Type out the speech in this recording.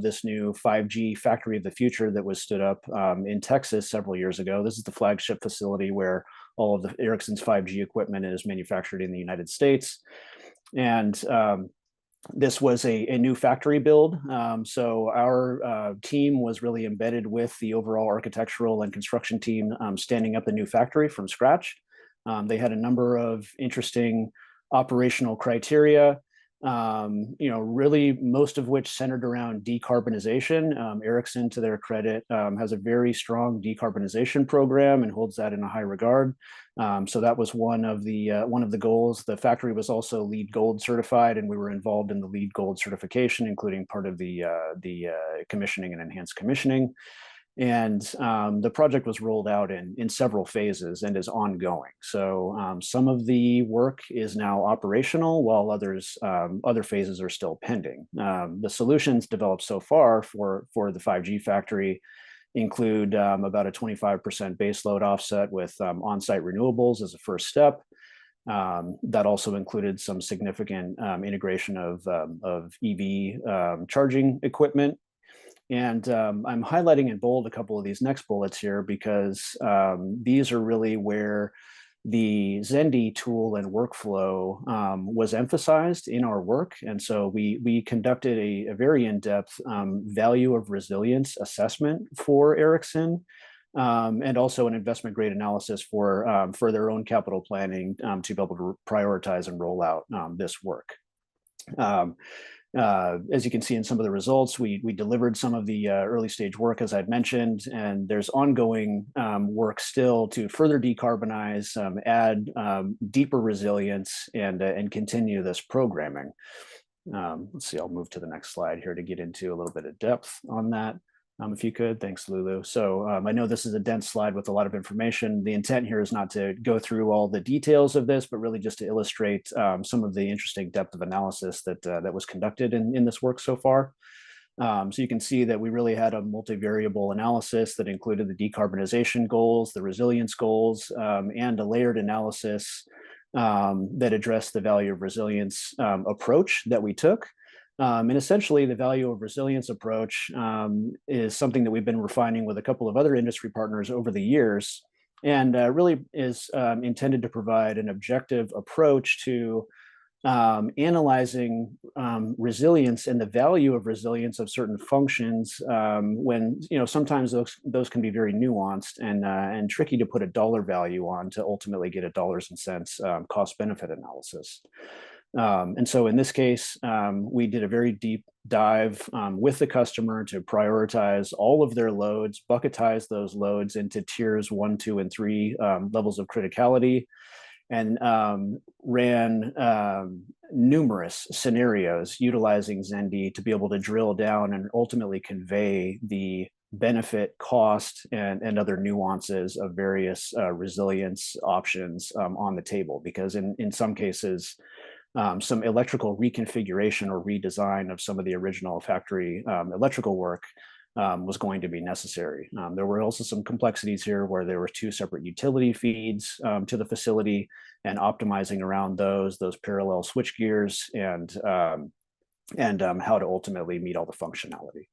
this new 5G factory of the future that was stood up in Texas several years ago. This is the flagship facility where all of the Ericsson's 5G equipment is manufactured in the United States. And this was a new factory build. So our team was really embedded with the overall architectural and construction team standing up the new factory from scratch. They had a number of interesting operational criteria, really most of which centered around decarbonization. Ericsson, to their credit, has a very strong decarbonization program and holds that in a high regard. So that was one of the goals. The factory was also LEED Gold certified, and we were involved in the LEED Gold certification, including part of the commissioning and enhanced commissioning. And the project was rolled out in several phases and is ongoing. So some of the work is now operational, while other phases are still pending. The solutions developed so far for the 5G factory include about a 25% baseload offset with on-site renewables as a first step. That also included some significant integration of EV charging equipment. And I'm highlighting in bold a couple of these next bullets here because these are really where the Zendy tool and workflow was emphasized in our work. And so we conducted a very in-depth value of resilience assessment for Ericsson, and also an investment grade analysis for their own capital planning to be able to prioritize and roll out this work. As you can see in some of the results, we delivered some of the early stage work, as I'd mentioned, and there's ongoing work still to further decarbonize, add deeper resilience, and continue this programming. Let's see, I'll move to the next slide here to get into a little bit of depth on that. If you could, thanks, Lulu. So I know this is a dense slide with a lot of information. The intent here is not to go through all the details of this, but really just to illustrate some of the interesting depth of analysis that was conducted in this work so far. So you can see that we really had a multivariable analysis that included the decarbonization goals, the resilience goals, and a layered analysis that addressed the value of resilience approach that we took. And essentially, the value of resilience approach is something that we've been refining with a couple of other industry partners over the years, and really is intended to provide an objective approach to analyzing resilience and the value of resilience of certain functions when sometimes those can be very nuanced and tricky to put a dollar value on to ultimately get a dollars and cents cost benefit analysis. And so in this case, we did a very deep dive with the customer to prioritize all of their loads, bucketize those loads into tiers 1, 2, and 3 levels of criticality, and ran numerous scenarios utilizing Zendy to be able to drill down and ultimately convey the benefit, cost, and other nuances of various resilience options on the table. Because in some cases, some electrical reconfiguration or redesign of some of the original factory electrical work was going to be necessary. There were also some complexities here where there were 2 separate utility feeds to the facility, and optimizing around those parallel switch gears and how to ultimately meet all the functionality.